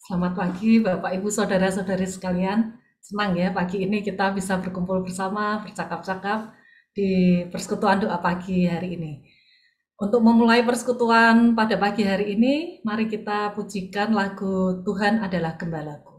Selamat pagi Bapak Ibu Saudara-saudari sekalian. Senang ya pagi ini kita bisa berkumpul bersama, bercakap-cakap di persekutuan doa pagi hari ini. Untuk memulai persekutuan pada pagi hari ini, mari kita pujikan lagu Tuhan adalah Gembalaku.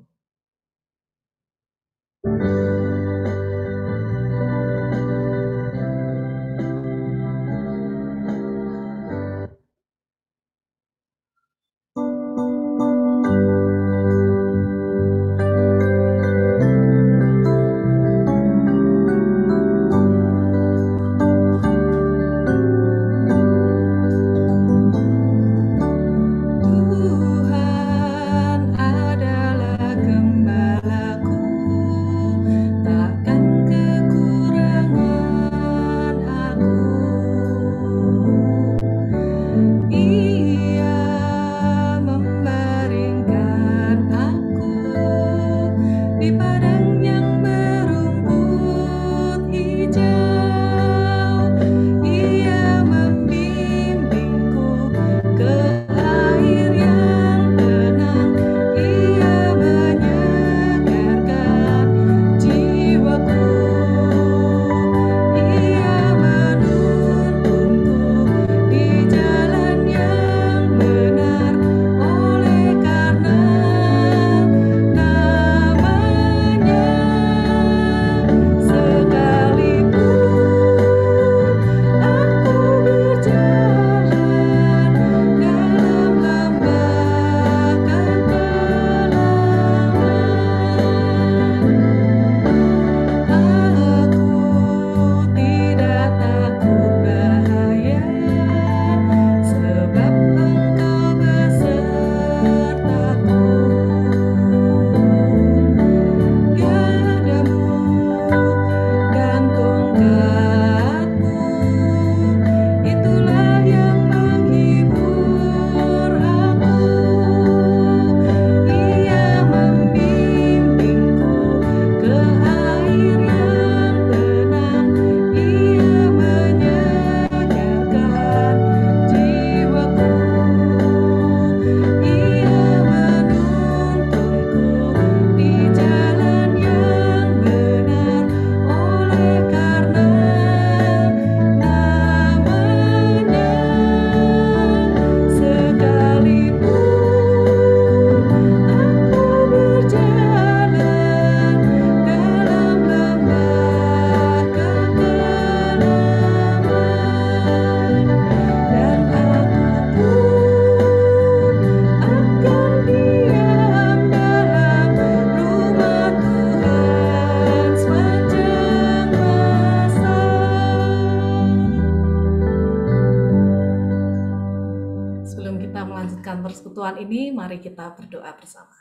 Persekutuan ini, mari kita berdoa bersama.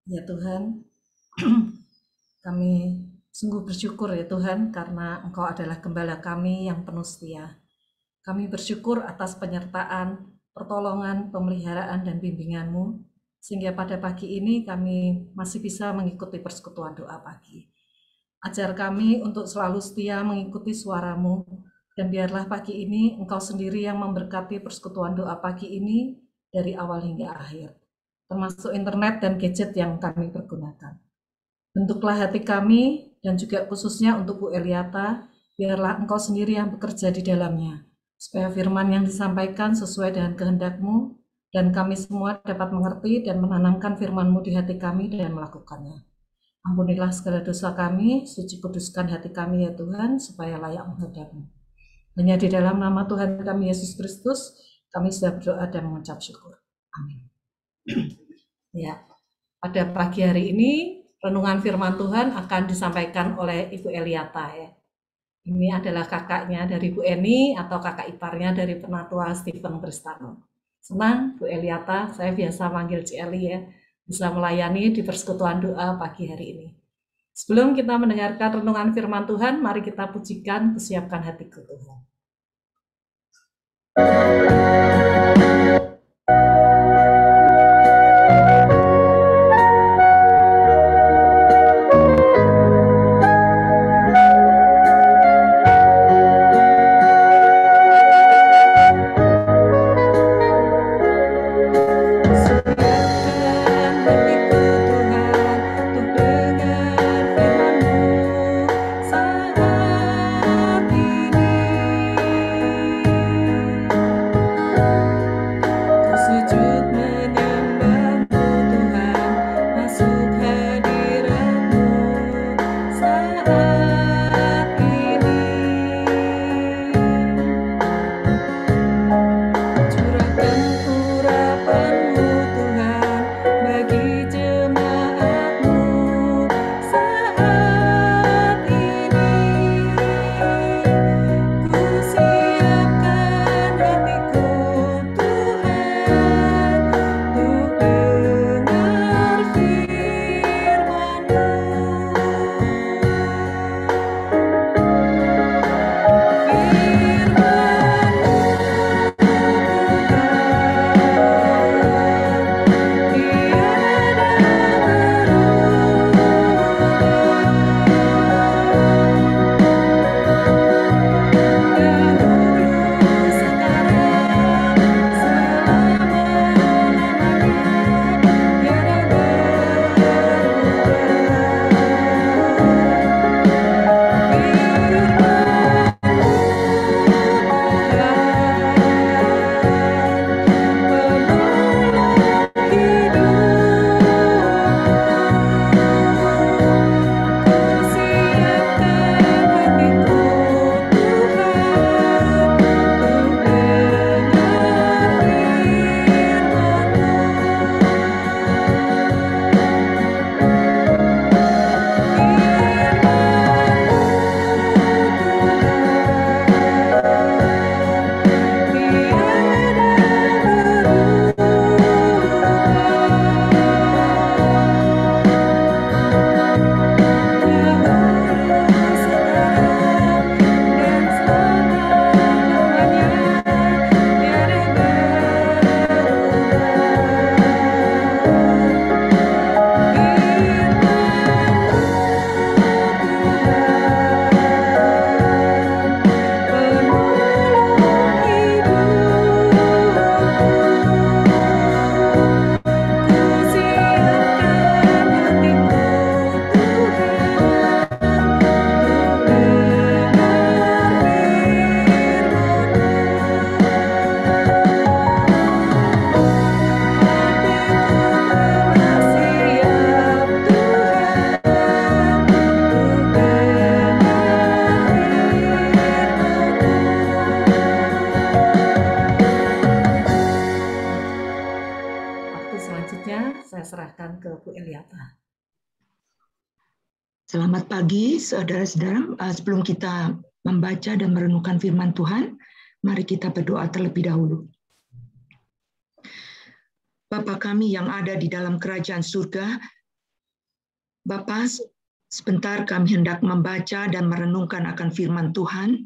Ya Tuhan, kami sungguh bersyukur ya Tuhan, karena Engkau adalah gembala kami yang penuh setia. Kami bersyukur atas penyertaan, pertolongan, pemeliharaan, dan bimbingan-Mu, sehingga pada pagi ini kami masih bisa mengikuti persekutuan doa pagi. Ajar kami untuk selalu setia mengikuti suara-Mu, dan biarlah pagi ini Engkau sendiri yang memberkati persekutuan doa pagi ini dari awal hingga akhir, termasuk internet dan gadget yang kami pergunakan. Bentuklah hati kami, dan juga khususnya untuk Bu Eliata, biarlah Engkau sendiri yang bekerja di dalamnya, supaya firman yang disampaikan sesuai dengan kehendak-Mu, dan kami semua dapat mengerti dan menanamkan firman-Mu di hati kami dan melakukannya. Ampunilah segala dosa kami, suci kuduskan hati kami ya Tuhan, supaya layak menghadap-Mu. Hanya di dalam nama Tuhan kami Yesus Kristus, kami sudah berdoa dan mengucap syukur. Amin. Ya, pada pagi hari ini, renungan firman Tuhan akan disampaikan oleh Ibu Eliata ya. Ini adalah kakaknya dari Bu Eni atau kakak iparnya dari Penatua Stephen Kristano. Senang Bu Eliata, saya biasa manggil Celi ya, bisa melayani di persekutuan doa pagi hari ini. Sebelum kita mendengarkan renungan firman Tuhan, mari kita pujikan Kusiapkan Hatiku Tuhan. Supriyata. Selamat pagi, saudara-saudara. Sebelum kita membaca dan merenungkan firman Tuhan, mari kita berdoa terlebih dahulu. Bapa kami yang ada di dalam kerajaan surga, Bapa, sebentar kami hendak membaca dan merenungkan akan firman Tuhan.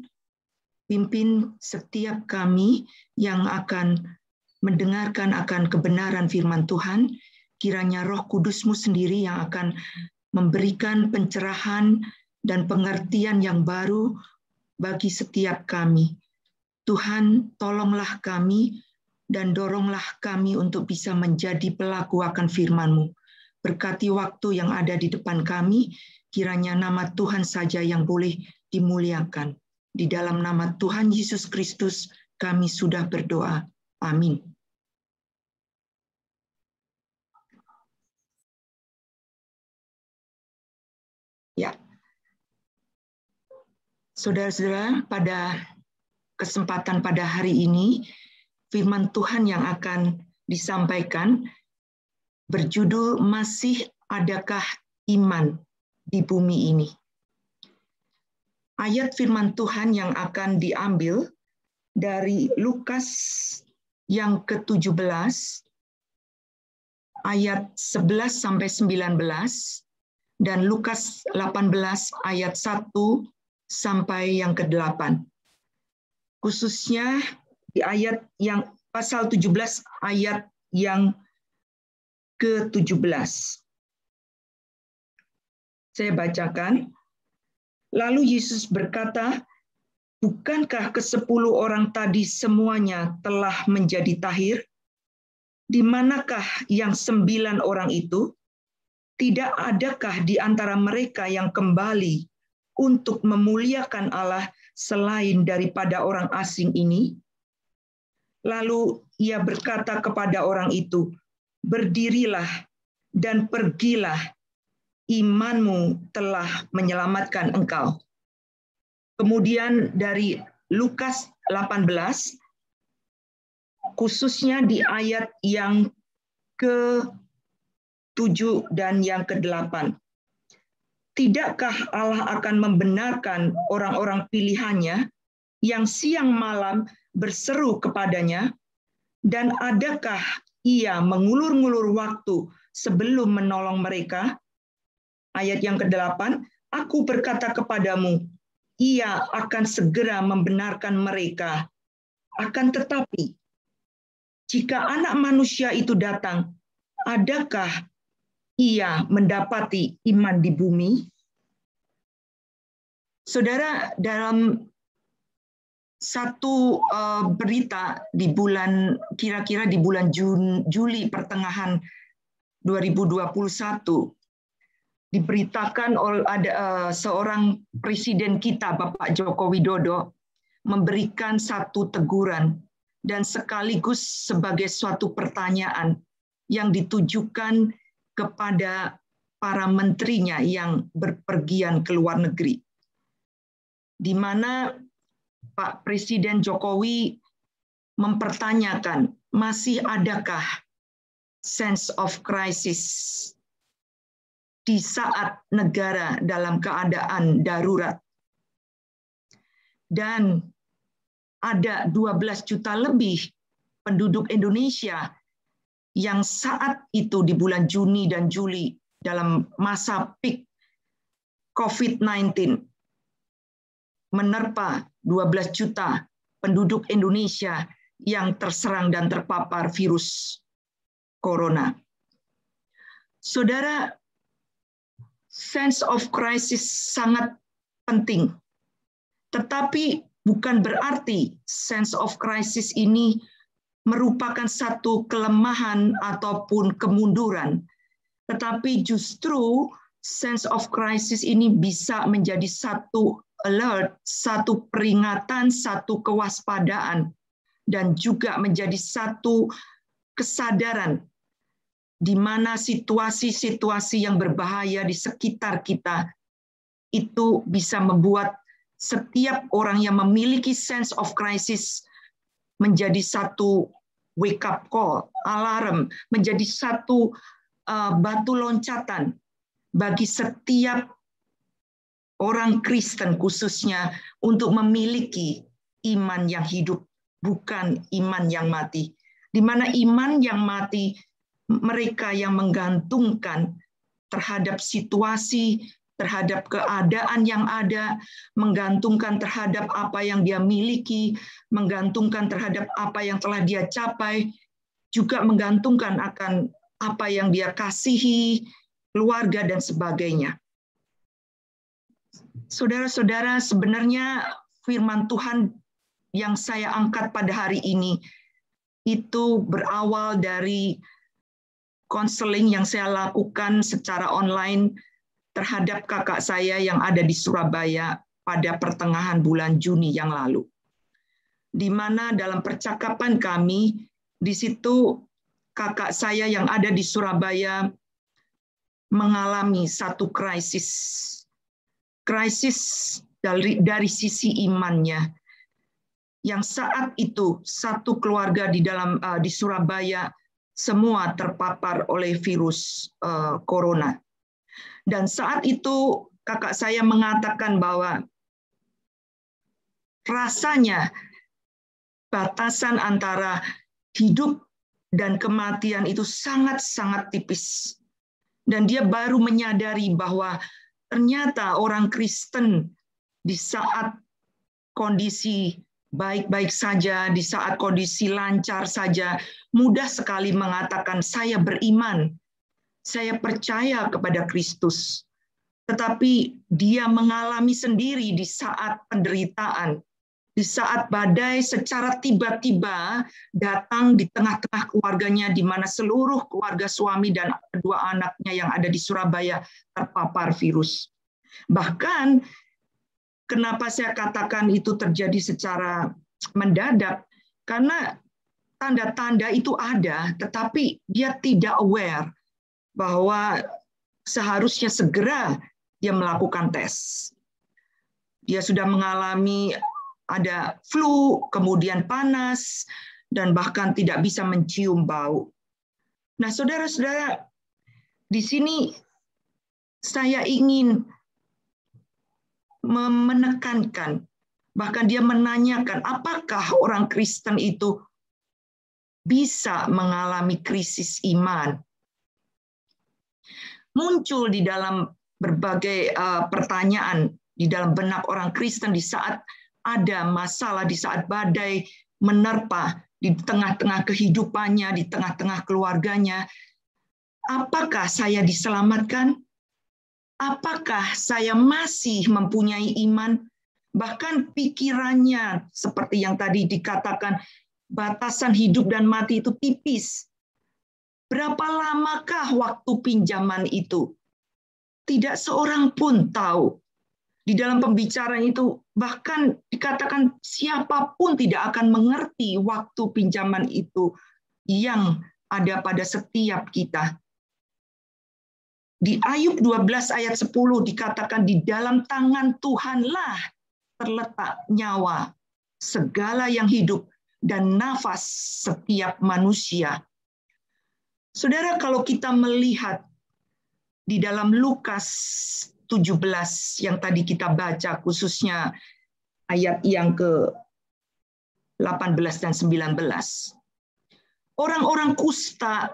Pimpin setiap kami yang akan mendengarkan akan kebenaran firman Tuhan, kiranya Roh Kudus-Mu sendiri yang akan memberikan pencerahan dan pengertian yang baru bagi setiap kami. Tuhan, tolonglah kami dan doronglah kami untuk bisa menjadi pelaku akan firman-Mu. Berkati waktu yang ada di depan kami, kiranya nama Tuhan saja yang boleh dimuliakan. Di dalam nama Tuhan Yesus Kristus kami sudah berdoa. Amin. Ya, saudara-saudara, pada kesempatan pada hari ini, firman Tuhan yang akan disampaikan berjudul Masih Adakah Iman di Bumi Ini. Ayat firman Tuhan yang akan diambil dari Lukas yang ke-17, ayat 11-19, dan Lukas 18 ayat 1 sampai yang ke-8. Khususnya di ayat yang pasal 17 ayat yang ke-17. Saya bacakan. Lalu Yesus berkata, "Bukankah ke-10 orang tadi semuanya telah menjadi tahir? Di manakah yang 9 orang itu? Tidak adakah di antara mereka yang kembali untuk memuliakan Allah selain daripada orang asing ini?" Lalu ia berkata kepada orang itu, "Berdirilah dan pergilah, imanmu telah menyelamatkan engkau." Kemudian dari Lukas 18, khususnya di ayat yang ke-7 dan yang ke-8. Tidakkah Allah akan membenarkan orang-orang pilihannya yang siang malam berseru kepadanya, dan adakah ia mengulur-ngulur waktu sebelum menolong mereka? Ayat yang ke-8, "Aku berkata kepadamu, ia akan segera membenarkan mereka. Akan tetapi, jika Anak Manusia itu datang, adakah ia mendapati iman di bumi?" Saudara, dalam satu berita di bulan, kira-kira di bulan Juli pertengahan 2021, diberitakan oleh seorang presiden kita, Bapak Joko Widodo, memberikan satu teguran dan sekaligus sebagai suatu pertanyaan yang ditujukan kepada para menterinya yang berpergian ke luar negeri, di mana Pak Presiden Jokowi mempertanyakan, masih adakah sense of crisis di saat negara dalam keadaan darurat? Dan ada 12 juta lebih penduduk Indonesia yang saat itu di bulan Juni dan Juli dalam masa peak COVID-19 menerpa 12 juta penduduk Indonesia yang terserang dan terpapar virus corona. Saudara, sense of crisis sangat penting. Tetapi bukan berarti sense of crisis ini merupakan satu kelemahan ataupun kemunduran. Tetapi justru sense of crisis ini bisa menjadi satu alert, satu peringatan, satu kewaspadaan, dan juga menjadi satu kesadaran di mana situasi-situasi yang berbahaya di sekitar kita itu bisa membuat setiap orang yang memiliki sense of crisis menjadi satu wake up call, alarm, menjadi satu batu loncatan bagi setiap orang Kristen khususnya untuk memiliki iman yang hidup, bukan iman yang mati. Di mana iman yang mati, mereka yang menggantungkan terhadap situasi, terhadap keadaan yang ada, menggantungkan terhadap apa yang dia miliki, menggantungkan terhadap apa yang telah dia capai, juga menggantungkan akan apa yang dia kasihi, keluarga, dan sebagainya. Saudara-saudara, sebenarnya firman Tuhan yang saya angkat pada hari ini itu berawal dari konseling yang saya lakukan secara online terhadap kakak saya yang ada di Surabaya pada pertengahan bulan Juni yang lalu. Di mana dalam percakapan kami, di situ kakak saya yang ada di Surabaya mengalami satu krisis dari sisi imannya, yang saat itu satu keluarga di Surabaya semua terpapar oleh virus corona. Dan saat itu kakak saya mengatakan bahwa rasanya batasan antara hidup dan kematian itu sangat-sangat tipis. Dan dia baru menyadari bahwa ternyata orang Kristen di saat kondisi baik-baik saja, di saat kondisi lancar saja, mudah sekali mengatakan saya beriman, saya percaya kepada Kristus. Tetapi dia mengalami sendiri di saat penderitaan, di saat badai secara tiba-tiba datang di tengah-tengah keluarganya, di mana seluruh keluarga suami dan kedua anaknya yang ada di Surabaya terpapar virus. Bahkan, kenapa saya katakan itu terjadi secara mendadak? Karena tanda-tanda itu ada, tetapi dia tidak aware bahwa seharusnya segera dia melakukan tes. Dia sudah mengalami ada flu, kemudian panas, dan bahkan tidak bisa mencium bau. Nah, saudara-saudara, di sini saya ingin menekankan, bahkan dia menanyakan, apakah orang Kristen itu bisa mengalami krisis iman? Muncul di dalam berbagai pertanyaan di dalam benak orang Kristen di saat ada masalah, di saat badai menerpa di tengah-tengah kehidupannya, di tengah-tengah keluarganya. Apakah saya diselamatkan? Apakah saya masih mempunyai iman? Bahkan pikirannya, seperti yang tadi dikatakan, batasan hidup dan mati itu tipis. Berapa lamakah waktu pinjaman itu? Tidak seorang pun tahu. Di dalam pembicaraan itu bahkan dikatakan siapapun tidak akan mengerti waktu pinjaman itu yang ada pada setiap kita. Di Ayub 12 ayat 10 dikatakan di dalam tangan Tuhanlah terletak nyawa segala yang hidup dan nafas setiap manusia. Saudara, kalau kita melihat di dalam Lukas 17 yang tadi kita baca, khususnya ayat yang ke-18 dan 19. Orang-orang kusta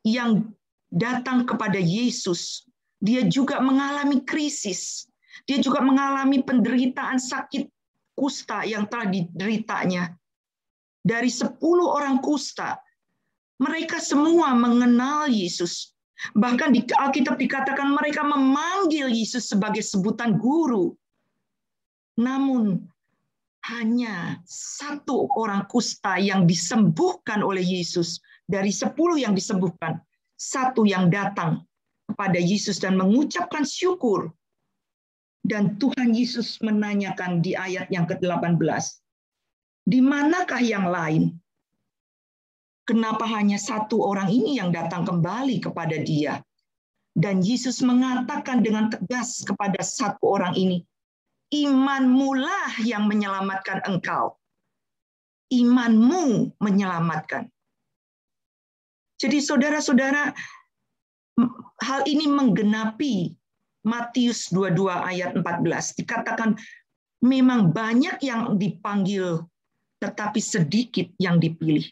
yang datang kepada Yesus, dia juga mengalami krisis. Dia juga mengalami penderitaan sakit kusta yang telah dideritanya. Dari 10 orang kusta, mereka semua mengenal Yesus. Bahkan di Alkitab dikatakan mereka memanggil Yesus sebagai sebutan guru. Namun hanya 1 orang kusta yang disembuhkan oleh Yesus. Dari 10 yang disembuhkan, 1 yang datang kepada Yesus dan mengucapkan syukur. Dan Tuhan Yesus menanyakan di ayat yang ke-18, di manakah yang lain? Kenapa hanya 1 orang ini yang datang kembali kepada dia? Dan Yesus mengatakan dengan tegas kepada 1 orang ini, imanmulah yang menyelamatkan engkau. Imanmu menyelamatkan. Jadi saudara-saudara, hal ini menggenapi Matius 22 ayat 14. Dikatakan memang banyak yang dipanggil, tetapi sedikit yang dipilih.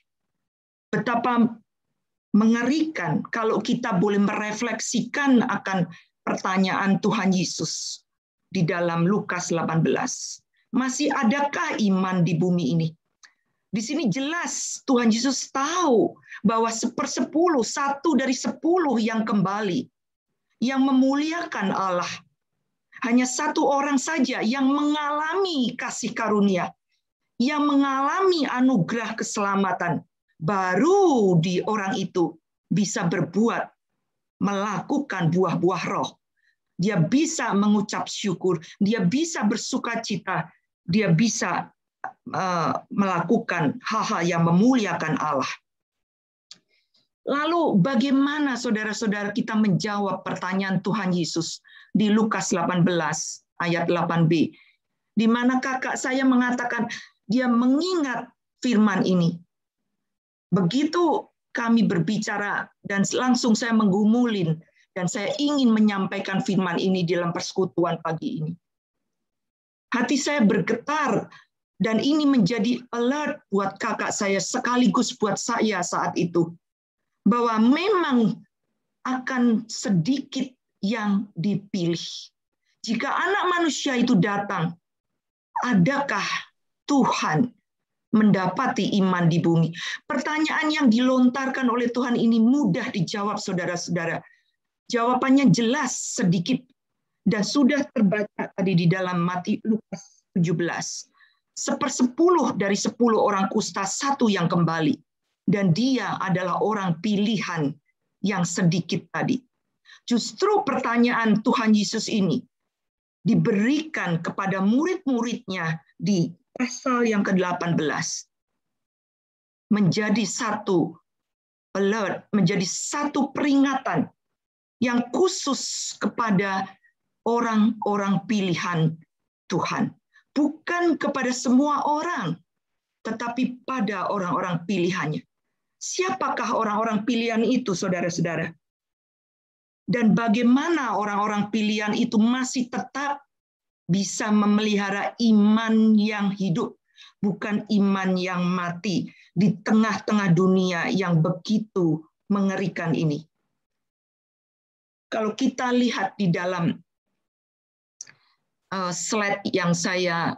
Betapa mengerikan kalau kita boleh merefleksikan akan pertanyaan Tuhan Yesus di dalam Lukas 18. Masih adakah iman di bumi ini? Di sini jelas Tuhan Yesus tahu bahwa 1/10, 1 dari 10 yang kembali, yang memuliakan Allah. Hanya 1 orang saja yang mengalami kasih karunia, yang mengalami anugerah keselamatan. Baru di orang itu bisa berbuat, melakukan buah-buah roh. Dia bisa mengucap syukur, dia bisa bersukacita, dia bisa melakukan hal-hal yang memuliakan Allah. Lalu bagaimana saudara-saudara kita menjawab pertanyaan Tuhan Yesus di Lukas 18 ayat 8b, di mana kakak saya mengatakan dia mengingat firman ini. Begitu kami berbicara dan langsung saya menggumulin dan saya ingin menyampaikan firman ini dalam persekutuan pagi ini. Hati saya bergetar dan ini menjadi alert buat kakak saya sekaligus buat saya saat itu. Bahwa memang akan sedikit yang dipilih. Jika anak manusia itu datang, adakah Tuhan mendapati iman di bumi? Pertanyaan yang dilontarkan oleh Tuhan ini mudah dijawab saudara-saudara. Jawabannya jelas sedikit dan sudah terbaca tadi di dalam Matius Lukas 17. 1/10 dari 10 orang kusta, 1 yang kembali. Dan dia adalah orang pilihan yang sedikit tadi. Justru pertanyaan Tuhan Yesus ini diberikan kepada murid-muridnya di pasal yang ke-18. Menjadi satu alert, menjadi satu peringatan yang khusus kepada orang-orang pilihan Tuhan. Bukan kepada semua orang, tetapi pada orang-orang pilihannya. Siapakah orang-orang pilihan itu, saudara-saudara? Dan bagaimana orang-orang pilihan itu masih tetap bisa memelihara iman yang hidup, bukan iman yang mati di tengah-tengah dunia yang begitu mengerikan ini. Kalau kita lihat di dalam slide yang saya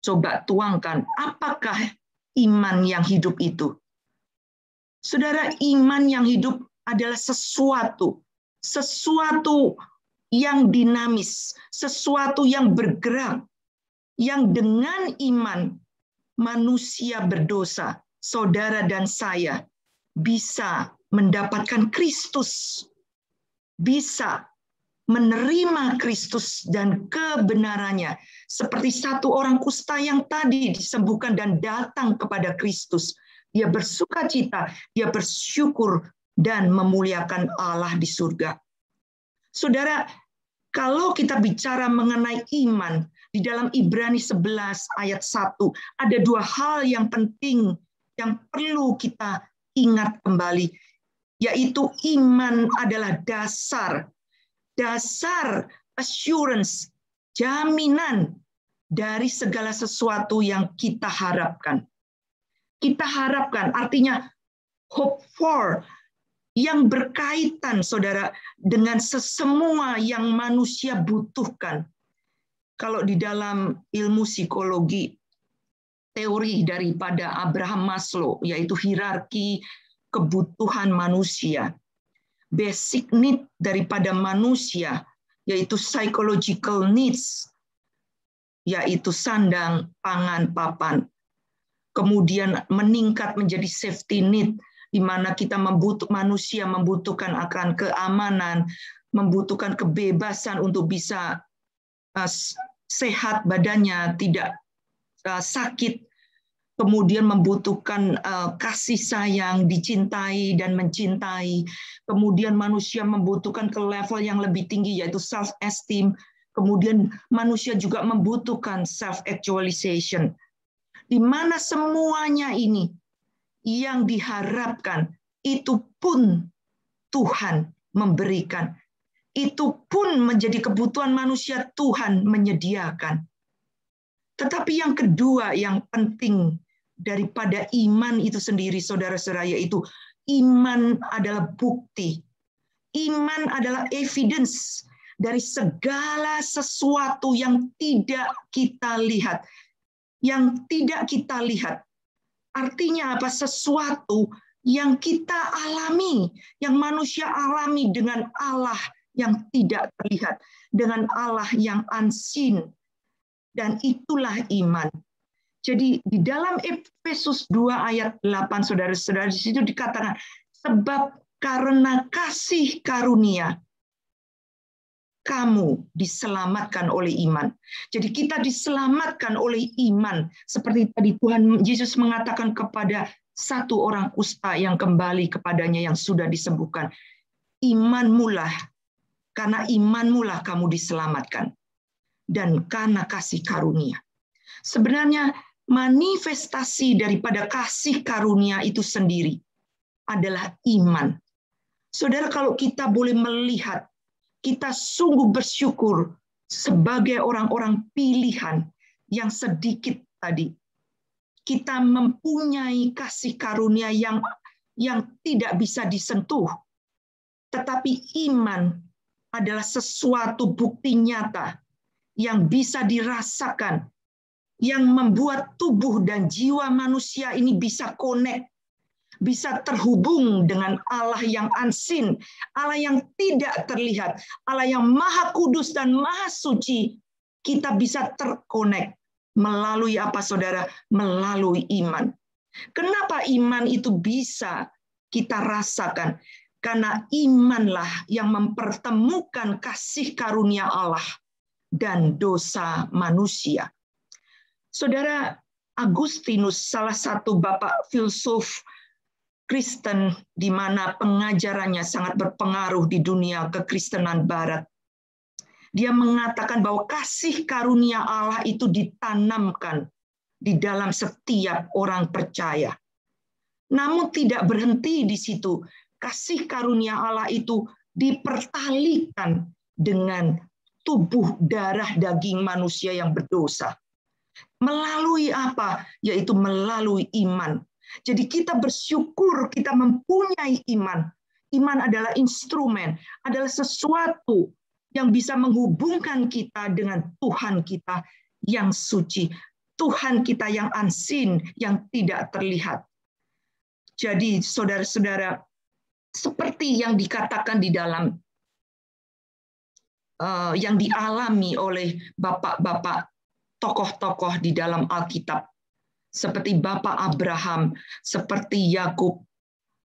coba tuangkan, apakah iman yang hidup itu? Saudara, iman yang hidup adalah sesuatu yang dinamis, sesuatu yang bergerak, yang dengan iman manusia berdosa, saudara dan saya, bisa mendapatkan Kristus, bisa menerima Kristus dan kebenarannya, seperti 1 orang kusta yang tadi disembuhkan dan datang kepada Kristus. Dia bersukacita, dia bersyukur dan memuliakan Allah di surga. Saudara, kalau kita bicara mengenai iman, di dalam Ibrani 11 ayat 1, ada 2 hal yang penting yang perlu kita ingat kembali, yaitu iman adalah dasar assurance, jaminan dari segala sesuatu yang kita harapkan. Kita harapkan, artinya hope for, yang berkaitan, saudara, dengan semua yang manusia butuhkan. Kalau di dalam ilmu psikologi, teori daripada Abraham Maslow, yaitu hierarki kebutuhan manusia, basic need daripada manusia, yaitu psychological needs, yaitu sandang, pangan, papan. Kemudian meningkat menjadi safety need, di mana kita manusia membutuhkan akan keamanan, membutuhkan kebebasan untuk bisa sehat badannya, tidak sakit, kemudian membutuhkan kasih sayang, dicintai dan mencintai. Kemudian manusia membutuhkan ke level yang lebih tinggi, yaitu self-esteem. Kemudian manusia juga membutuhkan self-actualization. Di mana semuanya ini yang diharapkan, itu pun Tuhan memberikan. Itu pun menjadi kebutuhan manusia, Tuhan menyediakan. Tetapi yang kedua yang penting daripada iman itu sendiri, saudara-saudara, yaitu iman adalah bukti. Iman adalah evidence dari segala sesuatu yang tidak kita lihat. Yang tidak kita lihat. Artinya apa? Sesuatu yang kita alami, yang manusia alami dengan Allah yang tidak terlihat, dengan Allah yang unseen. Dan itulah iman. Jadi di dalam Efesus 2 ayat 8, saudara-saudara, di situ dikatakan, sebab karena kasih karunia, kamu diselamatkan oleh iman. Jadi kita diselamatkan oleh iman. Seperti tadi Tuhan Yesus mengatakan kepada satu orang kusta yang kembali kepadanya yang sudah disembuhkan. Imanmulah, karena imanmulah kamu diselamatkan. Dan karena kasih karunia. Sebenarnya manifestasi daripada kasih karunia itu sendiri adalah iman. Saudara, kalau kita boleh melihat, kita sungguh bersyukur sebagai orang-orang pilihan yang sedikit tadi. Kita mempunyai kasih karunia yang tidak bisa disentuh. Tetapi iman adalah sesuatu bukti nyata yang bisa dirasakan, yang membuat tubuh dan jiwa manusia ini bisa connect, bisa terhubung dengan Allah yang unseen, Allah yang tidak terlihat, Allah yang maha kudus dan maha suci. Kita bisa terkonek melalui apa, saudara? Melalui iman. Kenapa iman itu bisa kita rasakan? Karena imanlah yang mempertemukan kasih karunia Allah dan dosa manusia. Saudara, Agustinus, salah satu bapak filsuf Kristen di mana pengajarannya sangat berpengaruh di dunia kekristenan barat. Dia mengatakan bahwa kasih karunia Allah itu ditanamkan di dalam setiap orang percaya. Namun tidak berhenti di situ. Kasih karunia Allah itu dipertalikan dengan tubuh darah daging manusia yang berdosa. Melalui apa? Yaitu melalui iman. Jadi kita bersyukur kita mempunyai iman. Iman adalah instrumen, adalah sesuatu yang bisa menghubungkan kita dengan Tuhan kita yang suci. Tuhan kita yang unseen, yang tidak terlihat. Jadi saudara-saudara, seperti yang dikatakan di dalam, yang dialami oleh bapak-bapak tokoh-tokoh di dalam Alkitab, seperti Bapak Abraham, seperti Yakub,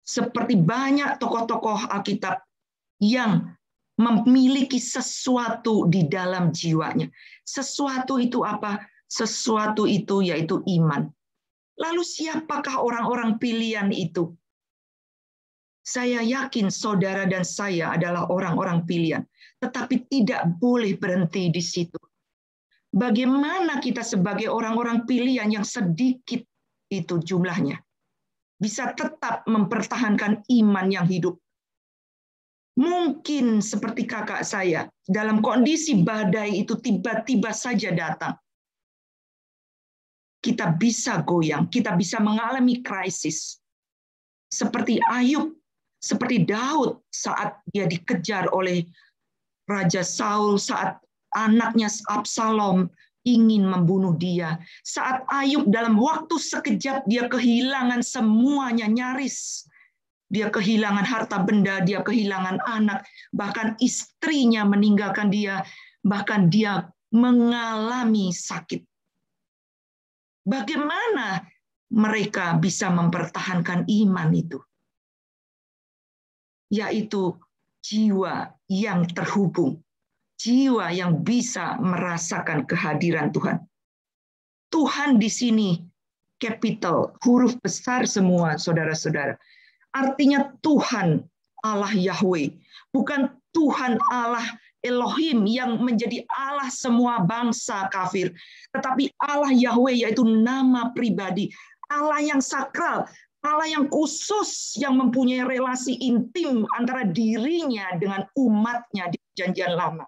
seperti banyak tokoh-tokoh Alkitab yang memiliki sesuatu di dalam jiwanya. Sesuatu itu apa? Sesuatu itu yaitu iman. Lalu siapakah orang-orang pilihan itu? Saya yakin saudara dan saya adalah orang-orang pilihan, tetapi tidak boleh berhenti di situ. Bagaimana kita sebagai orang-orang pilihan yang sedikit itu jumlahnya bisa tetap mempertahankan iman yang hidup? Mungkin seperti kakak saya, dalam kondisi badai itu tiba-tiba saja datang. Kita bisa goyang, kita bisa mengalami krisis. Seperti Ayub, seperti Daud saat dia dikejar oleh Raja Saul, saat anaknya Absalom ingin membunuh dia. Saat Ayub dalam waktu sekejap dia kehilangan semuanya, nyaris. Dia kehilangan harta benda, dia kehilangan anak, bahkan istrinya meninggalkan dia, bahkan dia mengalami sakit. Bagaimana mereka bisa mempertahankan iman itu? Yaitu jiwa yang terhubung, jiwa yang bisa merasakan kehadiran Tuhan. Tuhan di sini capital, huruf besar semua, saudara-saudara. Artinya Tuhan Allah Yahweh, bukan Tuhan Allah Elohim yang menjadi Allah semua bangsa kafir, tetapi Allah Yahweh yaitu nama pribadi, Allah yang sakral, Allah yang khusus yang mempunyai relasi intim antara dirinya dengan umatnya di Perjanjian Lama.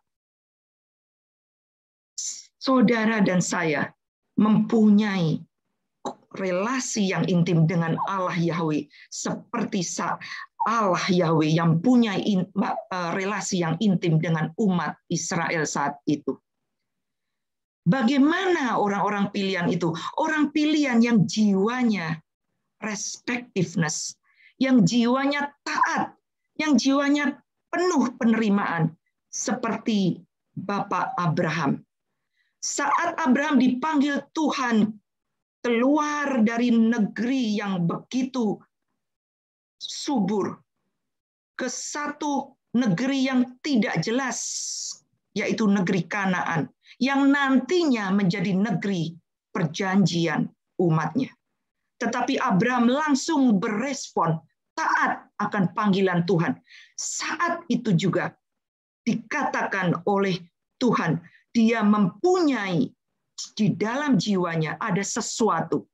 Saudara dan saya mempunyai relasi yang intim dengan Allah Yahweh, seperti Allah Yahweh yang punya relasi yang intim dengan umat Israel saat itu. Bagaimana orang-orang pilihan itu? Orang pilihan yang jiwanya respectiveness, yang jiwanya taat, yang jiwanya penuh penerimaan, seperti Bapak Abraham. Saat Abraham dipanggil Tuhan keluar dari negeri yang begitu subur ke satu negeri yang tidak jelas, yaitu negeri Kanaan, yang nantinya menjadi negeri perjanjian umatnya. Tetapi Abraham langsung berespon, taat akan panggilan Tuhan. Saat itu juga dikatakan oleh Tuhan, dia mempunyai di dalam jiwanya ada sesuatu.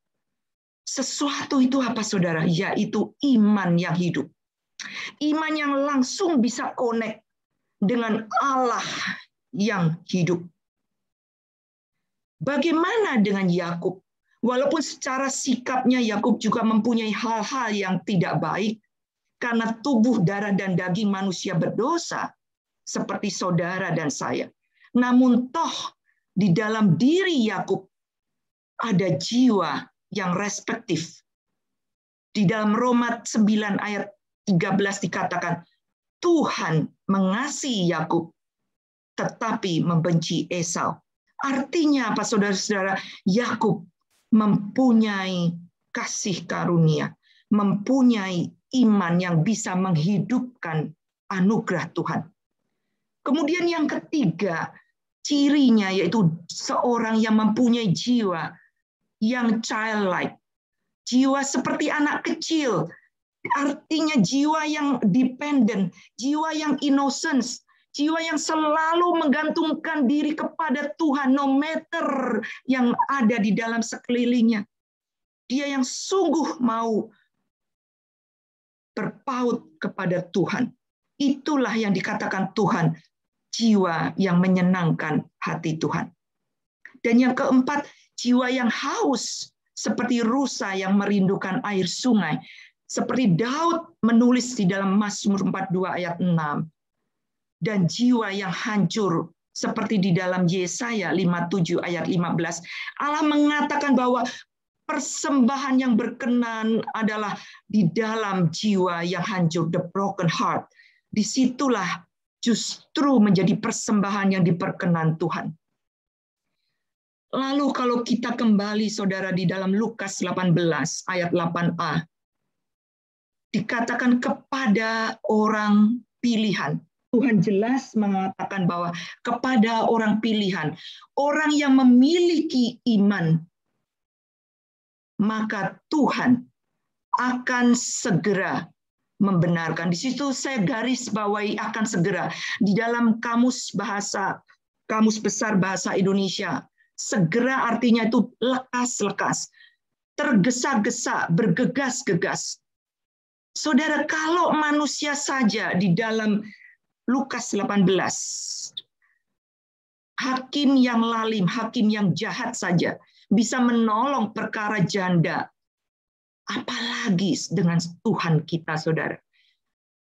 Sesuatu itu apa, saudara? Yaitu iman yang hidup. Iman yang langsung bisa connect dengan Allah yang hidup. Bagaimana dengan Yakub? Walaupun secara sikapnya Yakub juga mempunyai hal-hal yang tidak baik, karena tubuh, darah, dan daging manusia berdosa, seperti saudara dan saya. Namun toh, di dalam diri Yakub ada jiwa yang respektif. Di dalam Roma 9 ayat 13 dikatakan, Tuhan mengasihi Yakub, tetapi membenci Esau. Artinya apa, saudara-saudara? Yakub mempunyai kasih karunia, mempunyai iman yang bisa menghidupkan anugerah Tuhan. Kemudian yang ketiga, cirinya yaitu seorang yang mempunyai jiwa yang childlike, jiwa seperti anak kecil, artinya jiwa yang dependent, jiwa yang innocence, jiwa yang selalu menggantungkan diri kepada Tuhan, no matter yang ada di dalam sekelilingnya. Dia yang sungguh mau berpaut kepada Tuhan. Itulah yang dikatakan Tuhan, jiwa yang menyenangkan hati Tuhan. Dan yang keempat, jiwa yang haus, seperti rusa yang merindukan air sungai. Seperti Daud menulis di dalam Mazmur 42 ayat 6. Dan jiwa yang hancur, seperti di dalam Yesaya 57 ayat 15. Allah mengatakan bahwa persembahan yang berkenan adalah di dalam jiwa yang hancur, the broken heart. Disitulah justru menjadi persembahan yang diperkenan Tuhan. Lalu kalau kita kembali, saudara, di dalam Lukas 18 ayat 8a, dikatakan kepada orang pilihan. Tuhan jelas mengatakan bahwa kepada orang pilihan, orang yang memiliki iman, maka Tuhan akan segera membenarkan. Di situ saya garis bawahi akan segera. Di dalam kamus besar bahasa Indonesia, segera artinya itu lekas-lekas, tergesa-gesa, bergegas-gegas. Saudara, kalau manusia saja di dalam Lukas 18, hakim yang lalim, hakim yang jahat saja bisa menolong perkara janda, apalagi dengan Tuhan kita, saudara.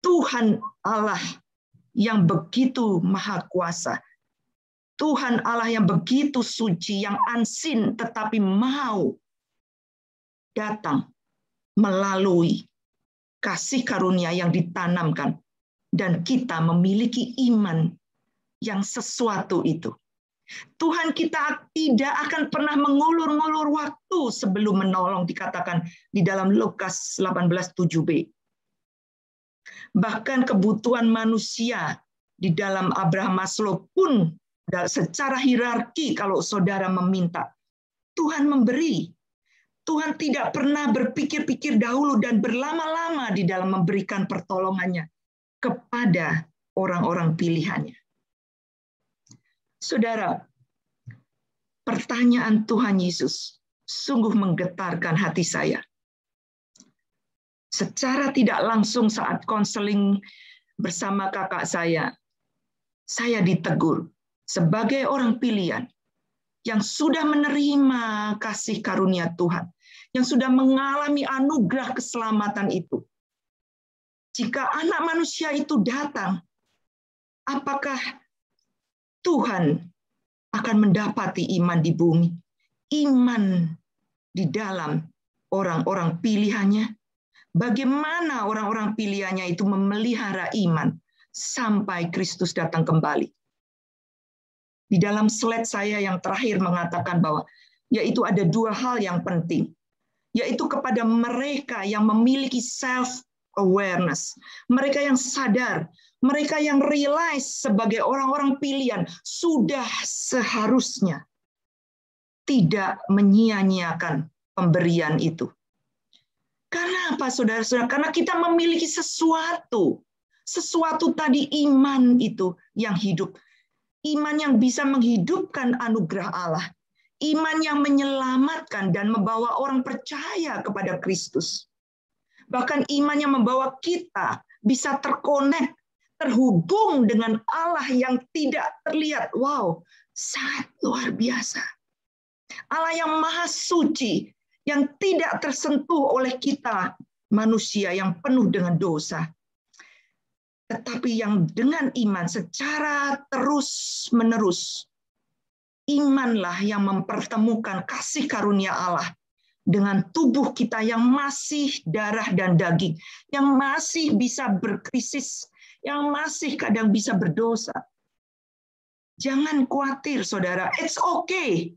Tuhan Allah yang begitu maha kuasa, Tuhan Allah yang begitu suci, yang unseen, tetapi mau datang melalui kasih karunia yang ditanamkan, dan kita memiliki iman yang sesuatu itu. Tuhan kita tidak akan pernah mengulur-ngulur waktu sebelum menolong, dikatakan di dalam Lukas 18:7b. Bahkan kebutuhan manusia di dalam Abraham Maslow pun secara hierarki, kalau saudara meminta, Tuhan memberi. Tuhan tidak pernah berpikir-pikir dahulu dan berlama-lama di dalam memberikan pertolongannya kepada orang-orang pilihannya. Saudara, pertanyaan Tuhan Yesus sungguh menggetarkan hati saya. Secara tidak langsung saat konseling bersama kakak saya ditegur sebagai orang pilihan yang sudah menerima kasih karunia Tuhan, yang sudah mengalami anugerah keselamatan itu. Jika anak manusia itu datang, apakah Tuhan akan mendapati iman di bumi? Iman di dalam orang-orang pilihannya? Bagaimana orang-orang pilihannya itu memelihara iman sampai Kristus datang kembali? Di dalam slide saya yang terakhir mengatakan bahwa yaitu ada dua hal yang penting, yaitu kepada mereka yang memiliki self-awareness, mereka yang sadar, mereka yang realize sebagai orang-orang pilihan, sudah seharusnya tidak menyia-nyiakan pemberian itu. Karena apa, saudara-saudara? Karena kita memiliki sesuatu. Sesuatu tadi iman itu yang hidup. Iman yang bisa menghidupkan anugerah Allah. Iman yang menyelamatkan dan membawa orang percaya kepada Kristus. Bahkan iman yang membawa kita bisa terkonek, terhubung dengan Allah yang tidak terlihat. Wow, sangat luar biasa. Allah yang maha suci, yang tidak tersentuh oleh kita manusia yang penuh dengan dosa. Tetapi yang dengan iman secara terus-menerus, imanlah yang mempertemukan kasih karunia Allah dengan tubuh kita yang masih darah dan daging, yang masih bisa berkrisis, yang masih kadang bisa berdosa. Jangan khawatir, saudara, it's okay.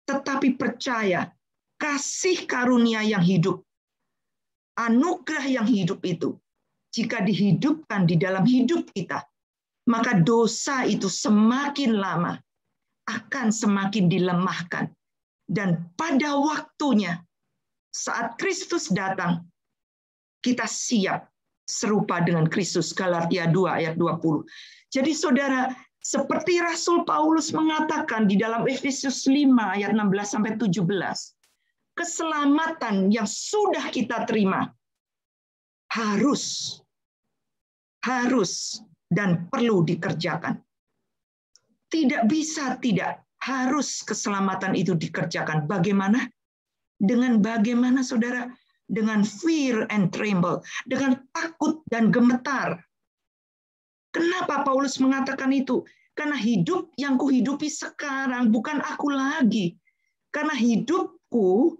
Tetapi percaya, kasih karunia yang hidup, anugerah yang hidup itu, jika dihidupkan di dalam hidup kita, maka dosa itu semakin lama akan semakin dilemahkan. Dan pada waktunya, saat Kristus datang, kita siap serupa dengan Kristus. Galatia 2 ayat 20. Jadi saudara, seperti Rasul Paulus mengatakan di dalam Efesus 5 ayat 16-17, keselamatan yang sudah kita terima harus dan perlu dikerjakan. Tidak bisa tidak, harus keselamatan itu dikerjakan. Bagaimana? Dengan bagaimana, saudara? Dengan fear and tremble, dengan takut dan gemetar. Kenapa Paulus mengatakan itu? Karena hidup yang kuhidupi sekarang bukan aku lagi. Karena hidupku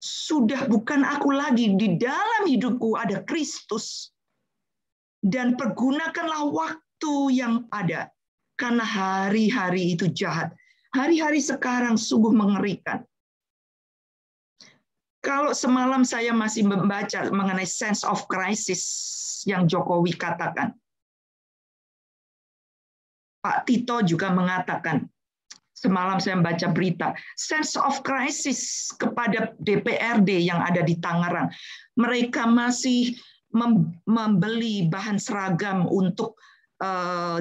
sudah bukan aku lagi. Di dalam hidupku ada Kristus. Dan pergunakanlah waktu yang ada. Karena hari-hari itu jahat. Hari-hari sekarang sungguh mengerikan. Kalau semalam saya masih membaca mengenai sense of crisis yang Jokowi katakan. Pak Tito juga mengatakan, semalam saya membaca berita, sense of crisis kepada DPRD yang ada di Tangerang. Mereka masih membeli bahan seragam untuk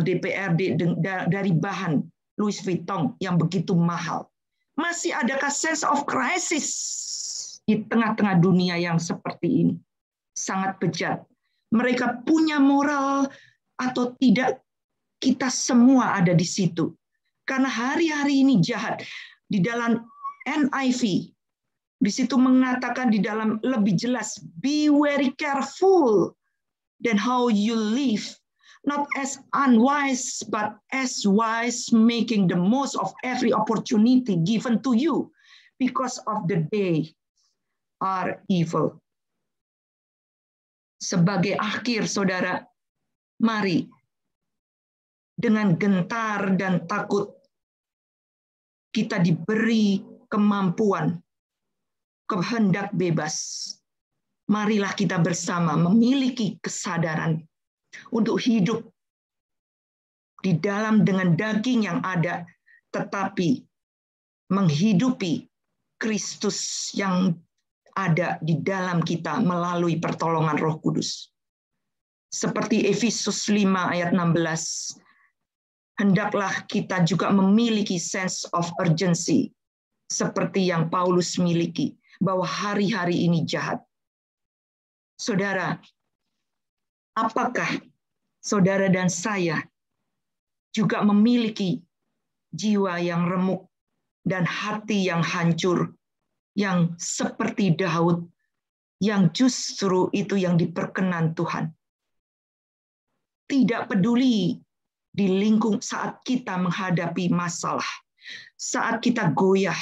DPRD dari bahan Louis Vuitton yang begitu mahal. Masih adakah sense of crisis di tengah-tengah dunia yang seperti ini? Sangat bejat. Mereka punya moral atau tidak, kita semua ada di situ. Karena hari-hari ini jahat. Di dalam NIV, di situ mengatakan di dalam lebih jelas, be very careful than how you live. Not as unwise, but as wise, making the most of every opportunity given to you, because of the day are evil. Sebagai akhir, saudara, mari dengan gentar dan takut kita diberi kemampuan, kehendak bebas. Marilah kita bersama memiliki kesadaran untuk hidup di dalam dengan daging yang ada, tetapi menghidupi Kristus yang ada di dalam kita melalui pertolongan Roh Kudus. Seperti Efesus 5 ayat 16, hendaklah kita juga memiliki sense of urgency, seperti yang Paulus miliki, bahwa hari-hari ini jahat. Saudara, apakah saudara dan saya juga memiliki jiwa yang remuk dan hati yang hancur, yang seperti Daud, yang justru itu yang diperkenan Tuhan? Tidak peduli di lingkung saat kita menghadapi masalah, saat kita goyah,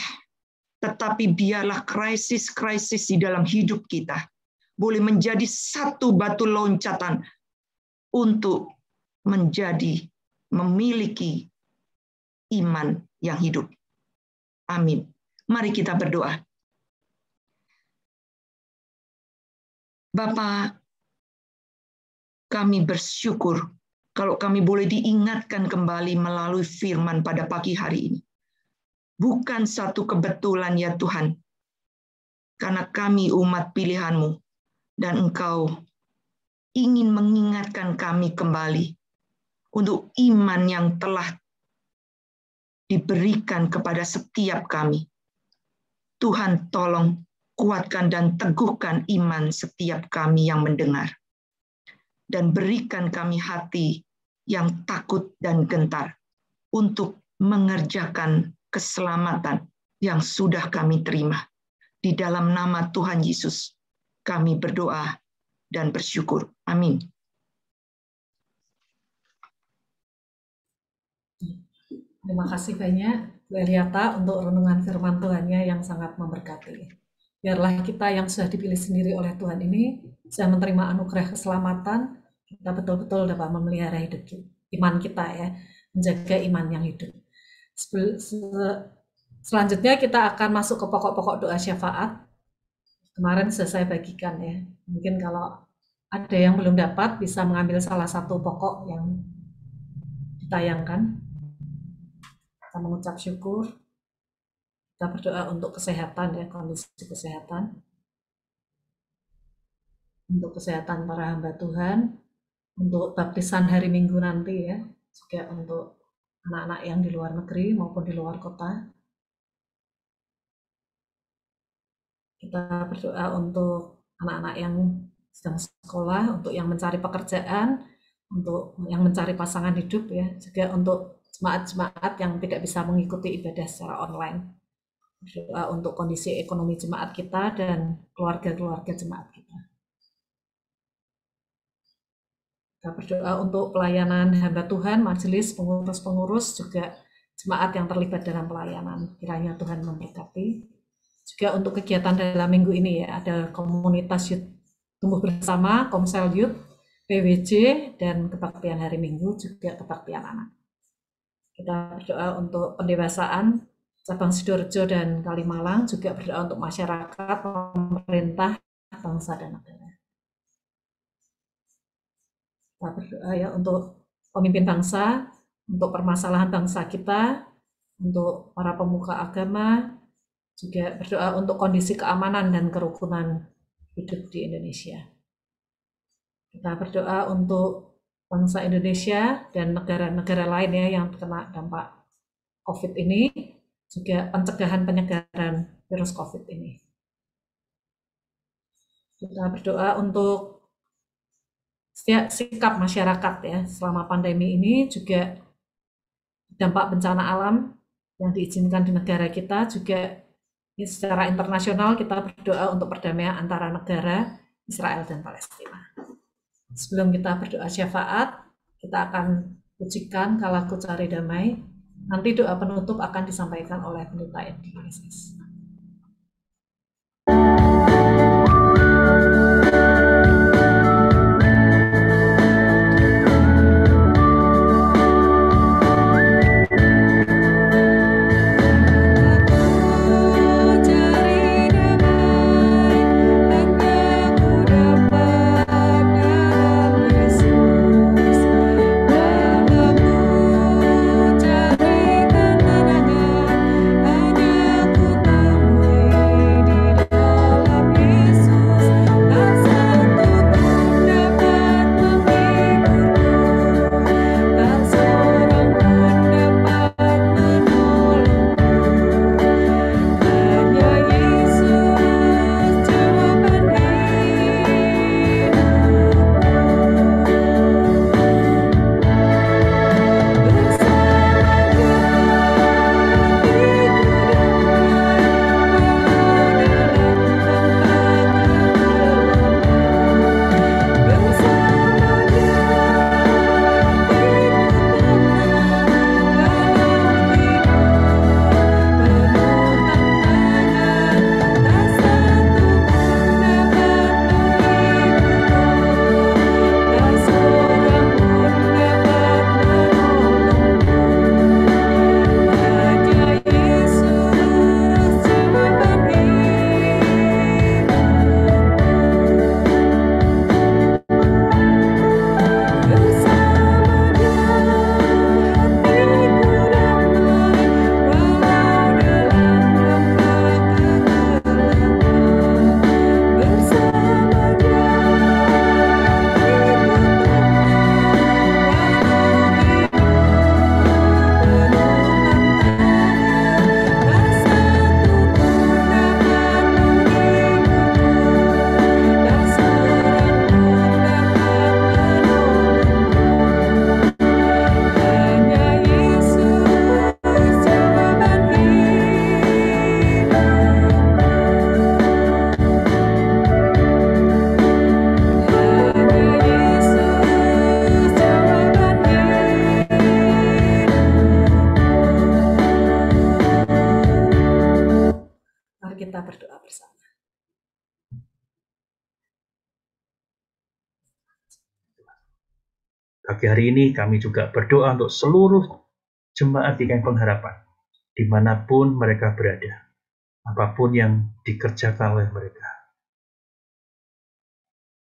tetapi biarlah krisis-krisis di dalam hidup kita boleh menjadi satu batu loncatan untuk memiliki iman yang hidup. Amin. Mari kita berdoa. Bapa, kami bersyukur kalau kami boleh diingatkan kembali melalui firman pada pagi hari ini. Bukan satu kebetulan ya Tuhan, karena kami umat pilihan-Mu, dan Engkau ingin mengingatkan kami kembali untuk iman yang telah diberikan kepada setiap kami. Tuhan tolong kuatkan dan teguhkan iman setiap kami yang mendengar. Dan berikan kami hati yang takut dan gentar untuk mengerjakan keselamatan yang sudah kami terima. Di dalam nama Tuhan Yesus, kami berdoa dan bersyukur. Amin. Terima kasih banyak Bu Eliata untuk renungan firman Tuhannya yang sangat memberkati. Biarlah kita yang sudah dipilih sendiri oleh Tuhan ini sudah menerima anugerah keselamatan, kita betul-betul dapat memelihara hidup iman kita ya, menjaga iman yang hidup. Selanjutnya kita akan masuk ke pokok-pokok doa syafaat. Kemarin sudah saya bagikan ya. Mungkin kalau ada yang belum dapat bisa mengambil salah satu pokok yang ditayangkan. Kita mengucap syukur. Kita berdoa untuk kesehatan ya, kondisi kesehatan. Untuk kesehatan para hamba Tuhan, untuk baptisan hari Minggu nanti ya, juga untuk anak-anak yang di luar negeri maupun di luar kota. Kita berdoa untuk anak-anak yang sedang sekolah, untuk yang mencari pekerjaan, untuk yang mencari pasangan hidup ya, juga untuk jemaat-jemaat yang tidak bisa mengikuti ibadah secara online. Berdoa untuk kondisi ekonomi jemaat kita dan keluarga-keluarga jemaat kita. Kita berdoa untuk pelayanan hamba Tuhan, majelis, pengurus-pengurus, juga jemaat yang terlibat dalam pelayanan. Kiranya Tuhan memberkati. Juga untuk kegiatan dalam minggu ini ya, ada komunitas youth tumbuh bersama, Komsel Youth, PWJ, dan kebaktian hari Minggu, juga kebaktian anak. Kita berdoa untuk pendewasaan cabang Sidoarjo dan Kalimalang, juga berdoa untuk masyarakat, pemerintah, bangsa dan negara. Kita berdoa ya untuk pemimpin bangsa, untuk permasalahan bangsa kita, untuk para pemuka agama, juga berdoa untuk kondisi keamanan dan kerukunan hidup di Indonesia. Kita berdoa untuk bangsa Indonesia dan negara-negara lain ya yang terkena dampak COVID ini, juga pencegahan virus COVID ini. Kita berdoa untuk setiap sikap masyarakat ya selama pandemi ini, juga dampak bencana alam yang diizinkan di negara kita, juga secara internasional kita berdoa untuk perdamaian antara negara Israel dan Palestina. Sebelum kita berdoa syafaat, kita akan pujikan Kalaku Cari Damai. Nanti doa penutup akan disampaikan oleh Pendeta Edi Yesus. Ku Kita berdoa bersama. Pagi hari ini kami juga berdoa untuk seluruh jemaat di Camp Pengharapan, dimanapun mereka berada, apapun yang dikerjakan oleh mereka.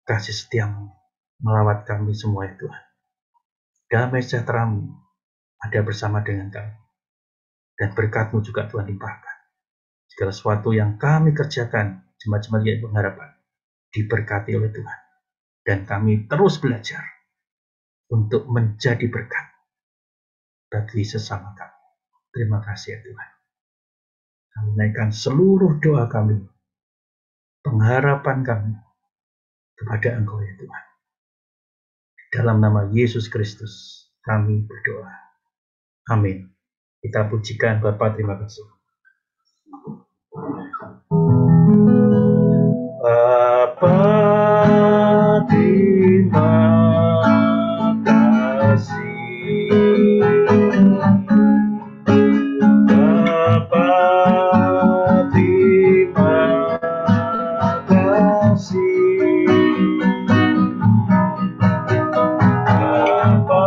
Kasih setiamu melawat kami semua ya Tuhan. Damai sejahtera-Mu ada bersama dengan kami. Dan berkat-Mu juga Tuhan limpahkan. Segala sesuatu yang kami kerjakan, jemaat-jemaat Camp Pengharapan, diberkati oleh Tuhan. Dan kami terus belajar untuk menjadi berkat bagi sesama kami. Terima kasih ya Tuhan. Kami naikkan seluruh doa kami, pengharapan kami kepada Engkau ya Tuhan. Dalam nama Yesus Kristus kami berdoa. Amin. Kita pujikan Bapa, terima kasih. Bapa, terima kasih. Bapa, terima kasih. Bapa,